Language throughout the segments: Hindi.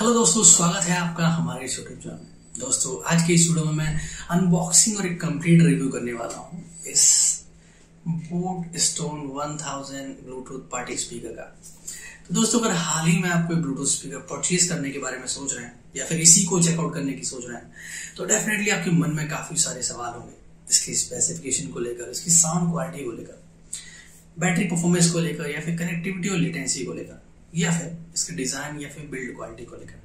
हेलो दोस्तों, स्वागत है आपका हमारे इस यूट्यूब चैनल में। दोस्तों, आज के इस वीडियो में मैं अनबॉक्सिंग और एक कंप्लीट रिव्यू करने वाला हूँ इस boat stone 1000 Bluetooth party speaker का। तो दोस्तों, अगर हाल ही में आप कोई ब्लूटूथ स्पीकर परचेज करने के बारे में सोच रहे हैं या फिर इसी को चेकआउट करने की सोच रहे हैं, तो डेफिनेटली आपके मन में काफी सारे सवाल होंगे इसकी स्पेसिफिकेशन को लेकर, इसकी साउंड क्वालिटी को लेकर, बैटरी परफॉर्मेंस को लेकर, या फिर कनेक्टिविटी और लेटेंसी को लेकर, या फिर इसके डिजाइन या फिर बिल्ड क्वालिटी को लेकर।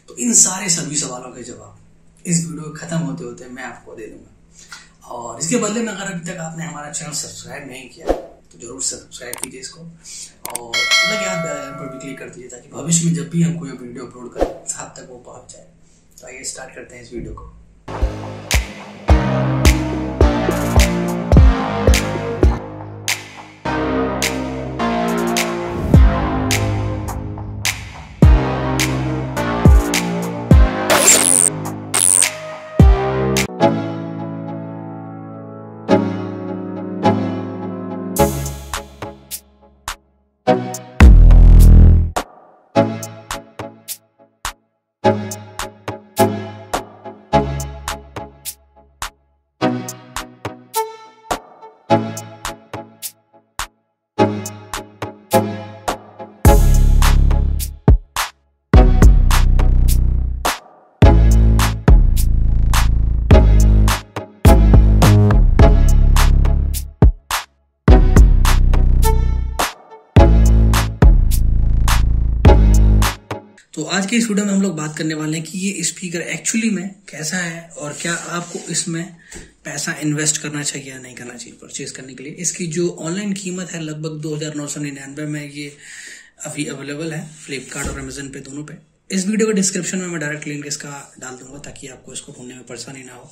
तो इन सारे सभी सवालों के जवाब इस वीडियो खत्म होते होते मैं आपको दे दूंगा। और इसके बदले में अगर अभी तक आपने हमारा चैनल सब्सक्राइब नहीं किया तो जरूर सब्सक्राइब कीजिए इसको, और लगे हाथ बेल आइकन पर भी क्लिक कर दीजिए ताकि भविष्य में जब भी हम कोई वीडियो अपलोड करें आप तक वो पहुंच जाए। तो आइए स्टार्ट करते हैं इस वीडियो को। तो आज के इस वीडियो में हम लोग बात करने वाले हैं कि ये स्पीकर एक्चुअली में कैसा है और क्या आपको इसमें पैसा इन्वेस्ट करना चाहिए या नहीं करना चाहिए परचेज करने के लिए। इसकी जो ऑनलाइन कीमत है लगभग 2999 में ये अभी अवेलेबल है फ्लिपकार्ट और अमेजन पे, दोनों पे। इस वीडियो के डिस्क्रिप्शन में मैं डायरेक्ट लिंक इसका डाल दूंगा ताकि आपको इसको ढूंढने में परेशानी ना हो।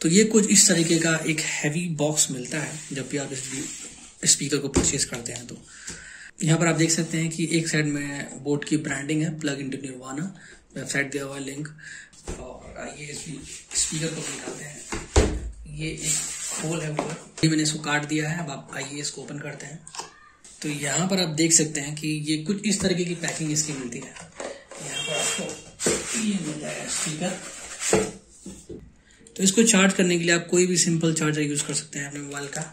तो ये कुछ इस तरीके का एक हैवी बॉक्स मिलता है जब भी आप इस स्पीकर को परचेज करते हैं। तो यहाँ पर आप देख सकते हैं कि एक साइड में बोट की ब्रांडिंग है, प्लग इनटू निर्वाणा, वेबसाइट दिया हुआ है लिंक। और आइए इस स्पीकर को निकालते हैं। ये एक होल है ऊपर, ये मैंने इसको काट दिया है। अब आप आइए इसको ओपन करते हैं। तो यहाँ पर आप देख सकते हैं कि ये कुछ इस तरीके की पैकिंग इसकी मिलती है। यहाँ पर आपको ये मिल जाएगा स्पीकर। तो इसको चार्ज करने के लिए आप कोई भी सिंपल चार्जर यूज कर सकते हैं अपने मोबाइल का।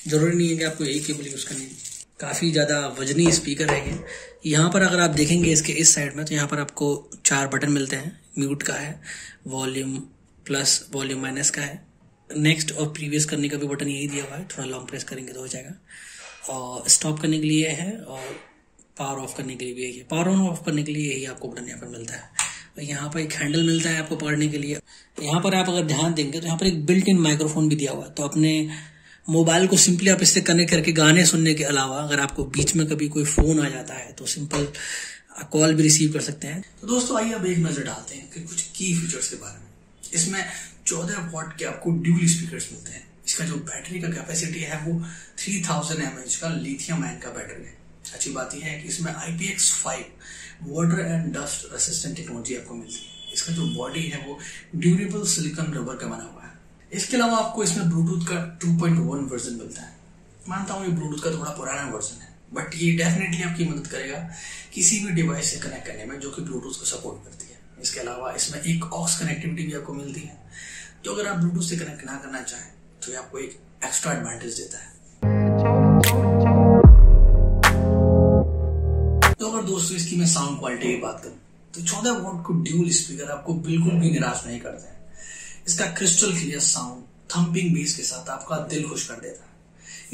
जरूरी नहीं है कि आपको यही केबल यूज करनी है। काफी ज्यादा वजनी स्पीकर है ये। यहाँ पर अगर आप देखेंगे इसके इस साइड में, तो यहाँ पर आपको 4 बटन मिलते हैं। म्यूट का है, वॉल्यूम प्लस वॉल्यूम माइनस का है, नेक्स्ट और प्रीवियस करने का भी बटन यही दिया हुआ है, थोड़ा लॉन्ग प्रेस करेंगे तो हो जाएगा। और स्टॉप करने के लिए है और पावर ऑफ करने के लिए भी यही है। पावर ऑन ऑफ करने के लिए यही आपको बटन यहाँ पर मिलता है। और यहाँ पर एक हैंडल मिलता है आपको पकड़ने के लिए। यहाँ पर आप अगर ध्यान देंगे तो यहाँ पर एक बिल्ट इन माइक्रोफोन भी दिया हुआ है। तो अपने मोबाइल को सिंपली आप इससे कनेक्ट करके गाने सुनने के अलावा अगर आपको बीच में कभी कोई फोन आ जाता है तो सिंपल कॉल भी रिसीव कर सकते हैं। तो दोस्तों, आइए अब एक नजर डालते हैं कि कुछ की फीचर्स के बारे में। इसमें 14 वॉट के आपको ड्यूल स्पीकर्स मिलते हैं। इसका जो बैटरी का कैपेसिटी है वो 3000 mAh का लिथियम आयन का बैटरी है। अच्छी बात यह है कि इसमें IPX5 water and dust resistant technology आपको मिलती है। इसका जो बॉडी है वो ड्यूरेबल सिलिकॉन रबर का बना हुआ है। इसके अलावा आपको इसमें ब्लूटूथ का 2.1 वर्जन मिलता है। मानता हूँ ये ब्लूटूथ का थोड़ा पुराना वर्जन है, बट ये डेफिनेटली आपकी मदद करेगा किसी भी डिवाइस से कनेक्ट करने में जो कि ब्लूटूथ को सपोर्ट करती है। इसके अलावा इसमें एक ऑक्स कनेक्टिविटी भी आपको मिलती है, जो अगर आप ब्लूटूथ से कनेक्ट ना करना चाहें तो ये आपको एक एक्स्ट्रा एडवांटेज देता है। तो अगर दोस्तों इसकी मैं साउंड क्वालिटी की बात करूं तो 14 वॉट को ड्यूल स्पीकर आपको बिल्कुल भी निराश नहीं करते हैं। इसका crystal clear sound thumping base के साथ आपका दिल खुश कर देता है।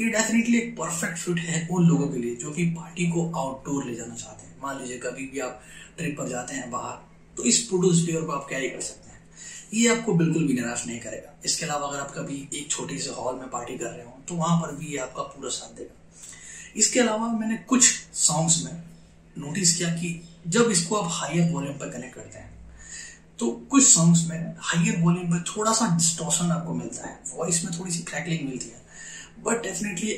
ये डेफिनेटली एक परफेक्ट फिट है उन लोगों के लिए जो कि पार्टी को आउटडोर ले जाना चाहते हैं। मान लीजिए कभी भी आप ट्रिप पर जाते हैं बाहर, तो इस ब्लूटूथ स्पीकर को आप कैरी कर सकते हैं। ये आपको बिल्कुल भी निराश नहीं करेगा। इसके अलावा अगर आप कभी एक छोटी से हॉल में पार्टी कर रहे हो तो वहां पर भी ये आपका पूरा साथ देगा। इसके अलावा मैंने कुछ सॉन्ग्स में नोटिस किया कि जब इसको आप हायर वॉल्यूम पर कनेक्ट करते हैं तो कुछ सॉन्ग्स में हायर वॉल्यूम पर थोड़ा सा डिस्टॉर्शन आपको मिलता है, वॉइस में थोड़ी सी क्रैकलिंग मिलती है। बट डेफिनेटली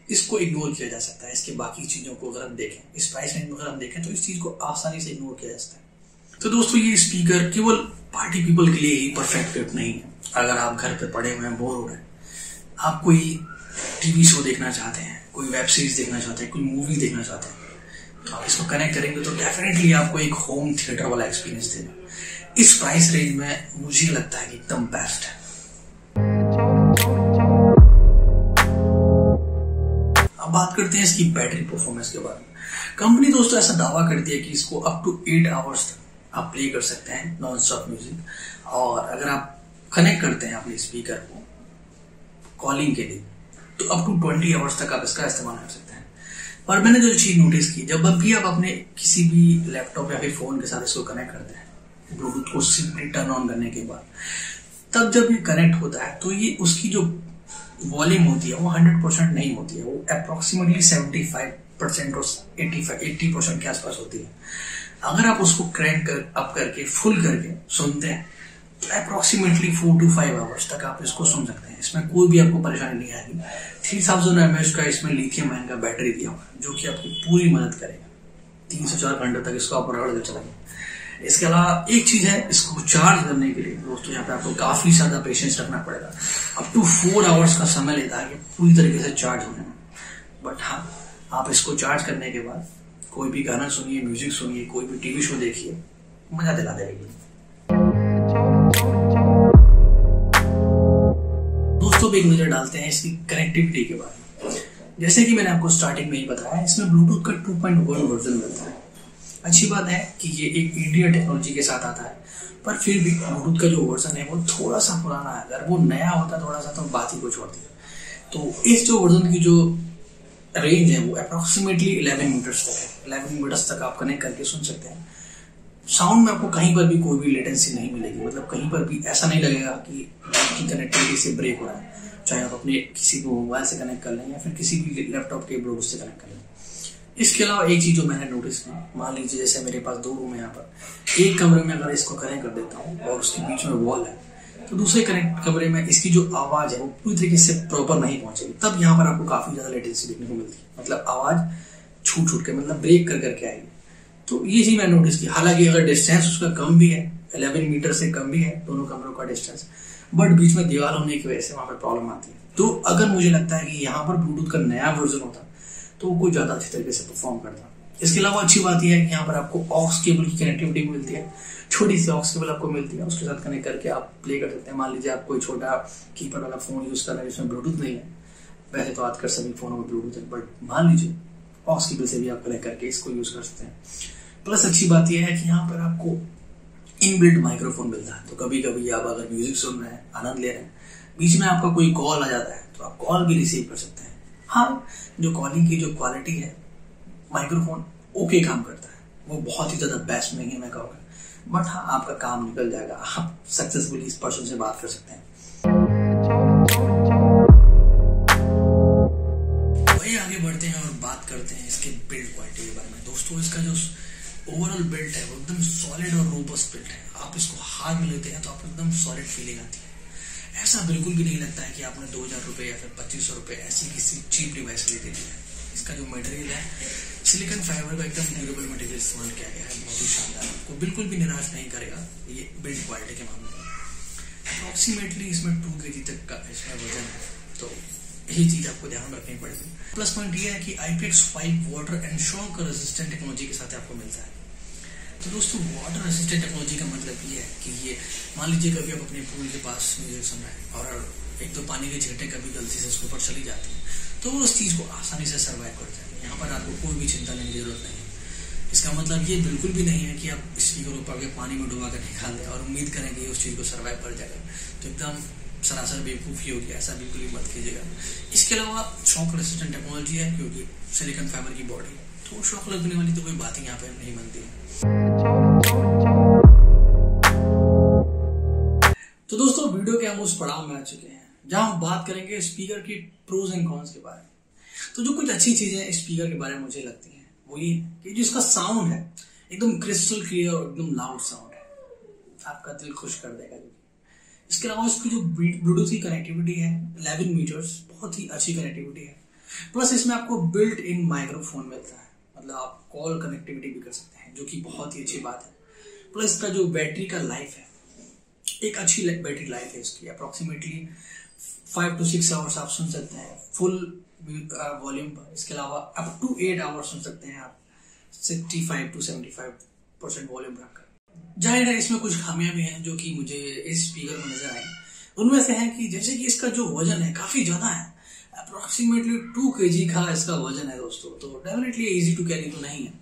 इसको इग्नोर किया जा सकता है। इसके बाकी चीजों को अगर हम देखें, इस प्राइस रेंज में अगर हम देखें तो इस चीज को आसानी से इग्नोर किया जा सकता है। तो दोस्तों, ये स्पीकर केवल पार्टी पीपल के लिए ही परफेक्ट फिट नहीं है। अगर आप घर पे पड़े हुए हैं, बोर हो रहे हैं, आप कोई टीवी शो देखना चाहते हैं, कोई वेब सीरीज देखना चाहते हैं, कोई मूवी देखना चाहते हैं, तो आप इसको कनेक्ट करेंगे तो डेफिनेटली आपको एक होम थिएटर वाला एक्सपीरियंस देगा। इस प्राइस रेंज में मुझे लगता है कि एकदम बेस्ट है। अब बात करते हैं इसकी बैटरी परफॉर्मेंस के बारे में। कंपनी दोस्तों ऐसा दावा करती है कि इसको अप टू 8 आवर्स तक आप प्ले कर सकते हैं नॉन स्टॉप म्यूजिक, और अगर आप कनेक्ट करते हैं अपने स्पीकर को कॉलिंग के लिए तो अप टू 20 आवर्स तक आप इसका इस्तेमाल कर सकते हैं। पर मैंने जो चीज नोटिस की, जब भी आप अपने किसी भी लैपटॉप या फिर फोन के साथ इसको कनेक्ट करते हैं ब्लूटूथ को सिंपली टर्न ऑन करने के बाद, तब जब ये कनेक्ट होता है तो ये उसकी जो वॉल्यूम होती है वो 100% नहीं होती है, वो अप्रोक्सीमेटली 75% और 80% के आसपास होती है। अगर आप उसको क्रैंक अप करके फुल करके सुनते हैं तो अप्रोक्सीमेटली 4 to 5 आवर्स तक आप इसको सुन सकते हैं। इसमें कोई भी आपको परेशानी नहीं आएगी। 3000 mAh का इसमें लिथियम आयन का बैटरी दिया हुआ है जो कि आपकी पूरी मदद करेगा। 3 से 4 घंटे तक इसको आप रगड़ कर चलाएंगे। इसके अलावा एक चीज है, इसको चार्ज करने के लिए दोस्तों यहाँ पे आपको काफी ज्यादा पेशेंस रखना पड़ेगा। अप टू 4 आवर्स का समय लेता है पूरी तरीके से चार्ज होने में। बट हाँ, आप इसको चार्ज करने के बाद कोई भी गाना सुनिए, म्यूजिक सुनिए, कोई भी टीवी शो देखिए, मजा दिला देगा। दोस्तों एक नजर डालते हैं इसकी कनेक्टिविटी के बारे में। जैसे कि मैंने आपको स्टार्टिंग में ही बताया, इसमें ब्लूटूथ का 2.1 वर्जन मिलता है। अच्छी बात है कि ये एक इंडिया टेक्नोलॉजी के साथ आता है, पर फिर भी ब्लूटूथ का जो वर्जन है वो थोड़ा सा पुराना है। अगर वो नया होता थोड़ा सा तो बात ही कुछ होती है। तो इस जो वर्जन की जो रेंज है वो अप्रोक्सीमेटली 11 मीटर्स तक है। 11 मीटर्स तक आप कनेक्ट करके सुन सकते हैं। साउंड में आपको कहीं पर भी कोई भी लेटेंसी नहीं मिलेगी, मतलब कहीं पर भी ऐसा नहीं लगेगा कि कनेक्टिविटी से ब्रेक हो रहा है। चाहे आप अपने किसी को मोबाइल से कनेक्ट कर लें या फिर किसी भी लैपटॉप के ब्लूटूथ से कनेक्ट कर लें। इसके अलावा एक चीज जो मैंने नोटिस की, मान लीजिए जैसे मेरे पास 2 रूम है, यहाँ पर एक कमरे में अगर इसको कनेक्ट कर देता हूँ और उसके बीच में वॉल है, तो दूसरे कमरे में इसकी जो आवाज है वो पूरी तरीके से प्रॉपर नहीं पहुंचेगी। तब यहाँ पर आपको काफी ज्यादा लेटेंसी देखने को मिलती है, मतलब आवाज छूट छूट के, मतलब ब्रेक कर करके आएगी। तो ये चीज मैंने नोटिस की। हालांकि अगर डिस्टेंस उसका कम भी है, 11 मीटर से कम भी है दोनों कमरों का डिस्टेंस, बट बीच में दीवार होने की वजह से वहां पर प्रॉब्लम आती है। तो अगर मुझे लगता है कि यहाँ पर ब्लूटूथ का नया वर्जन होता तो वो कोई ज्यादा अच्छी तरीके से परफॉर्म करता। इसके अलावा अच्छी बात यह है कि यहाँ पर आपको ऑक्स केबल की कनेक्टिविटी मिलती है। छोटी सी ऑक्स केबल आपको मिलती है, उसके साथ कनेक्ट करके आप प्ले कर सकते हैं। मान लीजिए आप कोई छोटा कीपैड वाला फोन यूज कर रहे हैं जिसमें ब्लूटूथ नहीं है, वैसे तो आजकल सभी फोनों में ब्लूटूथ है, बट मान लीजिए ऑक्स केबल से भी आप कनेक्ट करके इसको यूज कर सकते हैं। प्लस अच्छी बात यह है कि यहाँ पर आपको इनबिल्ट माइक्रोफोन मिलता है। तो कभी कभी आप अगर म्यूजिक सुन रहे हैं, आनंद ले रहे हैं, बीच में आपका कोई कॉल आ जाता है तो आप कॉल भी रिसीव कर सकते हैं। हाँ, जो कॉलिंग की जो क्वालिटी है माइक्रोफोन ओके काम करता है, वो बहुत ही ज्यादा बेस्ट नहीं है मैं कहूँगा, बट हाँ आपका काम निकल जाएगा, आप सक्सेसफुली इस पर्सन से बात कर सकते हैं। वही आगे बढ़ते हैं और बात करते हैं इसके बिल्ड क्वालिटी के बारे में। दोस्तों इसका जो ओवरऑल बिल्ड है वो एकदम सॉलिड और रोबस्ट बिल्ड है। आप इसको हाथ में लेते हैं तो आपको एकदम सॉलिड फीलिंग आती है। ऐसा बिल्कुल भी नहीं लगता है कि आपने 2000 रुपए या फिर 2500 रुपए ऐसी किसी चीप डिवाइस के लिए दे दिया है। इसका जो मटेरियल है सिलिकॉन फाइबर का एकदम ड्यूरेबल मटेरियल इस्तेमाल किया गया है, बहुत ही शानदार, आपको बिल्कुल भी निराश नहीं करेगा ये बिल्ड क्वालिटी के मामले में। अप्रोक्सीमेटली इसमें 2 kg तक का इसका वजन है, तो यही चीज आपको ध्यान रखनी पड़ेगी। प्लस पॉइंट ये है कि IPX5 water and shock resistant technology के साथ आपको मिलता है। तो दोस्तों वाटर रेजिस्टेंट टेक्नोलॉजी का मतलब ये है कि ये मान लीजिए कभी आप अपने पूल के पास म्यूजिक सुन रहे हैं और एक दो पानी के छींटे कभी गलती से उसके ऊपर चली जाती है तो वो उस चीज को आसानी से सर्वाइव कर जाएगा। यहाँ पर आपको कोई भी चिंता लेने की जरूरत नहीं है। इसका मतलब ये बिल्कुल भी नहीं है कि आप स्पीकर ऊपर के पानी में डुबा कर निकाल दें और उम्मीद करें कि उस चीज को सर्वाइव कर जाएगा, तो एकदम सरासर बेवकूफी होगी, ऐसा बिल्कुल भी मत कीजिएगा। इसके अलावा शॉक रेजिस्टेंट टेक्नोलॉजी है, क्योंकि सिलिकॉन फाइबर की बॉडी तो शॉक लगने वाली तो कोई बात ही यहाँ पे नहीं बनती है। तो दोस्तों वीडियो के हम उस पड़ाव में आ चुके हैं जहां हम बात करेंगे स्पीकर की प्रोज एंड कॉन्स के बारे में। तो जो कुछ अच्छी चीजें स्पीकर के बारे में मुझे लगती हैं वो ये कि जो इसका साउंड है एकदम क्रिस्टल क्लियर और एकदम लाउड साउंड है, आपका दिल खुश कर देगा। इसके अलावा इसकी जो ब्लूटूथ की कनेक्टिविटी है 11 मीटर्स, बहुत ही अच्छी कनेक्टिविटी है। प्लस इसमें आपको बिल्ट इन माइक्रोफोन मिलता है, मतलब आप कॉल कनेक्टिविटी भी कर सकते हैं, जो कि बहुत ही अच्छी बात है। प्लस इसका जो बैटरी का लाइफ है, एक अच्छी बैटरी लाइफ है इसकी, अप्रोक्सीमेटली 5 to 6 आवर्स आप सुन सकते हैं फुल वॉल्यूम पर। इसके अलावा अप टू 8 आवर्स सुन सकते हैं आप 65 to 75% वॉल्यूम रखकर। जाहिर है इसमें कुछ खामियां भी हैं जो कि मुझे इस स्पीकर में नजर आई। उनमें से है कि जैसे कि इसका जो वजन है काफी ज्यादा है, अप्रोक्सीमेटली 2 kg का इसका वजन है दोस्तों, तो डेफिनेटली इजी टू कैरी तो नहीं है।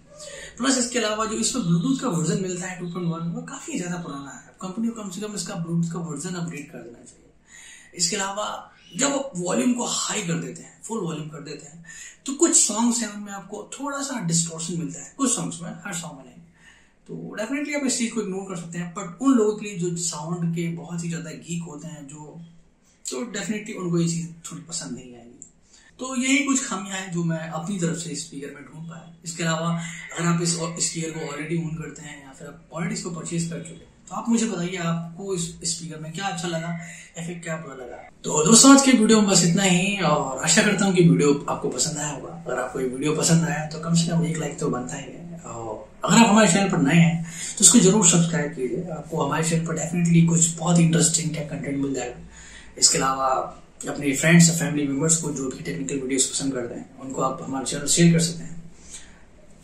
प्लस इसके अलावा जो इसमें ब्लूटूथ का वर्जन मिलता है 2.1 वो काफी ज्यादा पुराना है। कंपनी को कम से कम इसका ब्लूटूथ का वर्जन अपडेट कर देना चाहिए। इसके अलावा जब वॉल्यूम को हाई कर देते हैं, फुल वॉल्यूम कर देते हैं, तो कुछ सॉन्ग्स हैं उनमें आपको थोड़ा सा डिस्टॉर्शन मिलता है, कुछ सॉन्ग्स में, हर सॉन्ग में नहीं। तो डेफिनेटली आप इस चीज को इग्नोर कर सकते हैं, बट उन लोगों के लिए जो साउंड के बहुत ही ज्यादा गीक होते हैं तो डेफिनेटली उनको ये चीज थोड़ी पसंद नहीं आएगी। तो यही कुछ खामियां हैं जो मैं अपनी तरफ से स्पीकर में ढूंढ पाया। इसके अलावा अगर आप इस स्पीकर को ऑलरेडी ओन करते हैं या फिर आप ऑलरेडी इसको परचेज कर चुके, तो आप मुझे बताइए आपको इस स्पीकर में क्या अच्छा लगा या फिर क्या बुरा लगा। तो दोस्तों आज के वीडियो में बस इतना ही, और आशा करता हूँ कि वीडियो आपको पसंद आया होगा। अगर आपको ये वीडियो पसंद आया तो कम से कम एक लाइक तो बनता ही है, और अगर आप हमारे चैनल पर नए हैं तो इसको जरूर सब्सक्राइब कीजिए। आपको हमारे चैनल पर डेफिनेटली कुछ बहुत इंटरेस्टिंग कंटेंट मिल जाएगा। इसके अलावा अपने फ्रेंड्स और फैमिली मेंबर्स को जो भी टेक्निकल वीडियोस पसंद करते हैं उनको आप हमारे चैनल शेयर कर सकते हैं।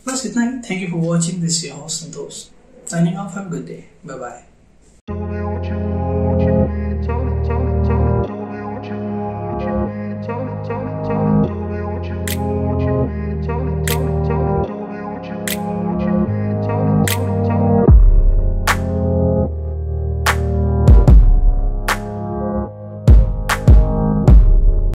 बस इतना ही। Thank you for watching this your host Santosh signing off. Have a good day, bye bye.